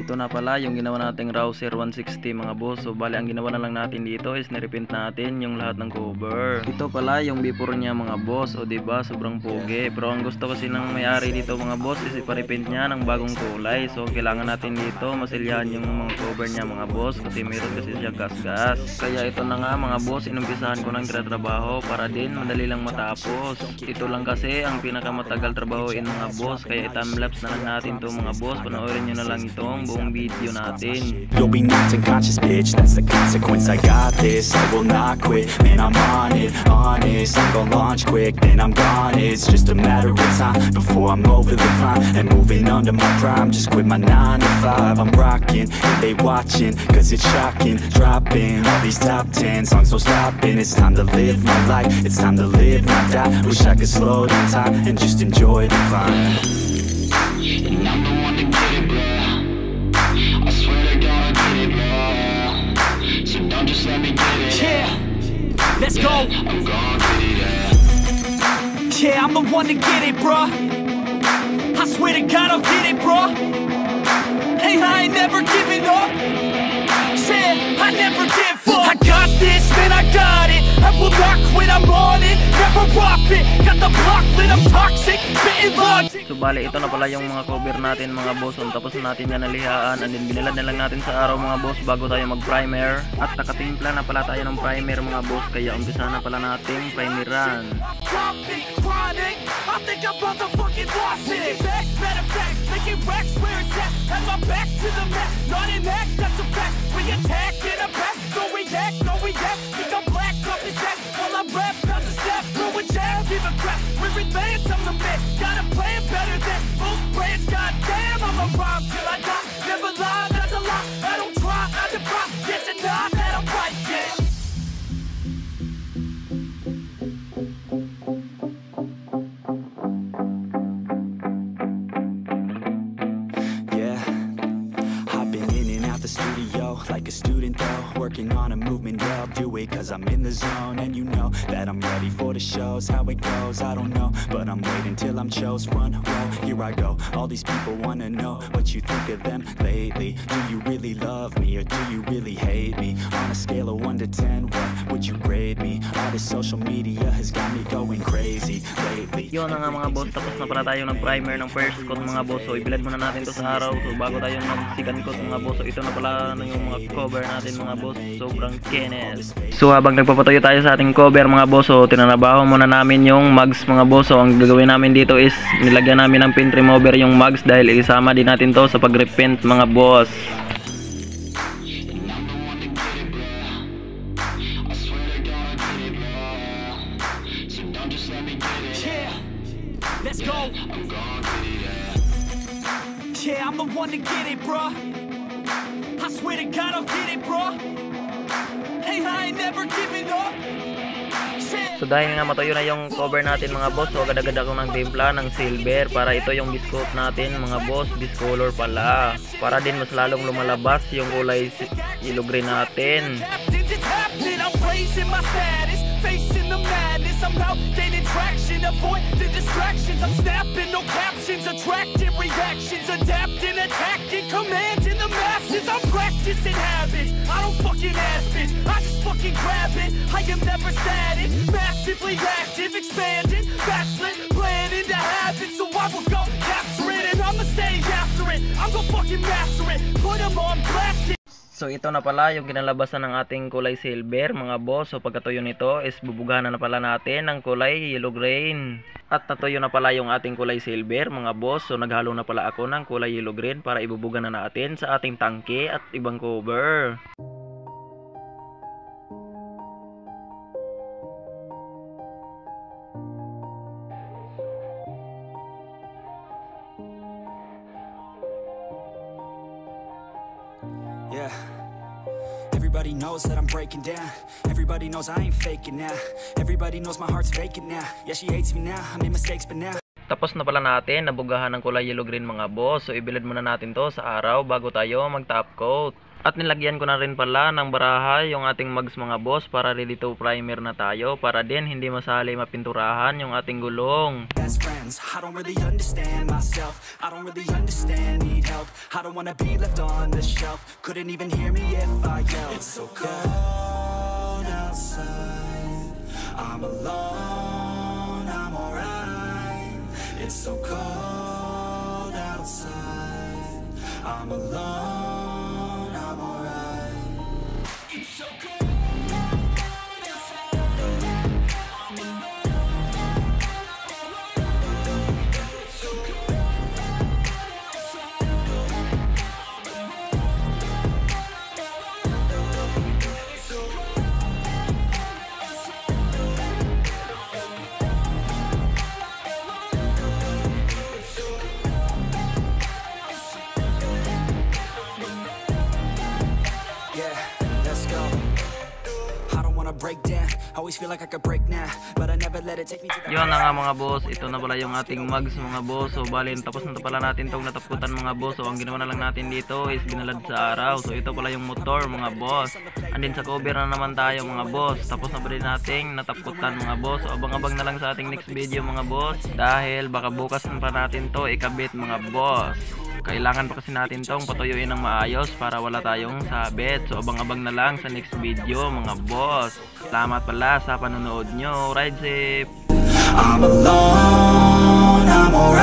Ito na pala yung ginawa nating Rouser 160 mga boss. So bali ang ginawa na lang natin dito is nirepaint natin yung lahat ng cover. Ito pala yung before niya mga boss. O diba sobrang pogi. Pero ang gusto kasi ng may-ari dito mga boss is iparepaint niya ng bagong kulay. So kailangan natin dito masilyahan yung mga cover niya mga boss. Kasi meron kasi siya gas-gas. Kaya ito na nga mga boss, inumpisahan ko ng trabaho para din madali lang matapos. Ito lang kasi ang pinakamatagal trabahoin mga boss. Kaya time-lapse na lang natin to mga boss. Panoorin nyo na lang itong buong video natin. You'll be knocked unconscious, bitch. That's the consequence. I got this. I will not quit. Man, I'm on it. Honest. I'm gonna launch quick. Then I'm gone. It's just a matter of time before I'm over the climb and moving under my prime. Just quit my 9 to 5. I'm rocking. They watching. Cause it's shocking. Dropping all these top 10 songs. So stopping. It's time to live my life. It's time to live, not die. Wish I could slow down time and just enjoy the climb. And I'm the one to get it, bro. I swear to God, I get it, bro. So don't just let me get it. Yeah, let's go. I'm gonna get it, yeah. Yeah, I'm the one to get it, bro. I swear to God, I'll get it, bro. Hey, I ain't never giving up. Yeah, I never give up. I got this, man, I got it. I will not quit, I'm on it. Never off it. Got the block lit, I'm toxic. Spitting logic. So bali ito na pala yung mga cover natin mga boss. Tapos na natin yan nalihaan. And then binilad na lang natin sa araw mga boss bago tayo mag primer. At nakatimpla na pala tayo ng primer mga boss. Kaya umpisa na pala nating primeran. I think I'm motherfucking lost it. Matter of fact, making racks where it's at. Have my back to the mat, not an act, that's a fact. We attack in a back, don't react, no react. Think I'm black off his back, while I rap, bounce a step, throw a jab, give a crap. We're advanced, I'm the man, got a plan better than most brands. Goddamn, I'm a rhyme till I die. Never lie, that's a lie. I don't try, I defy, get denied that I'm right, yeah. Like a student though, working on a movement, yeah, I'll do it cause I'm in the zone. And you know that I'm ready for the shows. How it goes, I don't know, but I'm waiting till I'm chose. Front row, here I go. All these people wanna know what you think of them lately. Do you really love me or do you really hate me? On a scale of 1 to 10, what would you grade me? All this social media has got me going crazy lately. Yun na nga mga boss, tapos na pala tayo ng primer ng first coat mga boss. So ibilad muna natin to sa araw. So bago tayo ng second coat mga boss. So ito na pala yung mga cover natin mga boss. Sobrang kenes. So habang nagpapatuyo tayo sa ating cover mga boss, so tinanabaho muna namin yung mugs mga boss. So ang gagawin namin dito is nilagyan namin ng paint remover yung mugs dahil isama din natin to sa pag-repaint mga boss. Let's go. Yeah, I'm the one to get it, bro. I swear to God, I'll get it, bro. Hey, I ain't never giving up. So dahil nga matuyo na yung cover natin mga boss, so agad-agad ako ng timpla ng silver para ito yung biscoat natin mga boss, discolor pala. Para din mas lalong lumalabas yung kulay yellow green natin. Facing the madness, I'm out gaining traction. Avoid the distractions, I'm snapping, no captions. Attracting reactions, adapting, attacking, commanding the masses. I'm practicing habits, I don't fucking ask bitch, I just fucking grab it. I am never static, massively active, expanding, backslid, planning to have it. So I will go capture it, and I'ma stay after it. I'm gonna fucking master it, put them on blast. So ito na pala yung kinalabasan ng ating kulay silver mga boss. So pagkatuyo nito is bubugahan na pala natin ng kulay yellow green. At natuyo na pala yung ating kulay silver mga boss. So naghalo na pala ako ng kulay yellow green para ibubuga na natin sa ating tangke at ibang cover. Yeah, everybody knows that I'm breaking down. Everybody knows I ain't faking now. Everybody knows my heart's vacant now. Yeah, she hates me now, I made mistakes but now Tapos na pala natin nabugahan ng kulay yellow green mga boss. So ibilad muna natin to sa araw bago tayo mag top coat. At nilagyan ko na rin pala ng baraha yung ating mugs mga boss para ready to primer na tayo para din hindi masali mapinturahan yung ating gulong. Best friends, I don't really understand myself. I don't really understand, need help. I don't wanna be left on the shelf. Couldn't even hear me if I yelled. It's so cold outside, I'm alone, I'm alright. It's so cold outside, I'm alone. Break down. Always feel like I could break now, but I never let it take me to the. Yun na nga mga boss, ito na pala yung ating mugs mga boss. So bali tapos na pala natin tong nataputan mga boss. So ang ginawa na lang natin dito is binalad sa araw. So ito pala yung motor mga boss. Andin sa cover na naman tayo mga boss. Tapos na pala nating nataputan mga boss. So abang-abang na lang sa ating next video mga boss. Dahil baka bukas pa natin to ikabit mga boss. Kailangan pa kasi natin tong patuyuin ng maayos para wala tayong sabit. So abang-abang na lang sa next video mga boss. Salamat pala sa panonood nyo. Ride safe! I'm alone, I'm alright.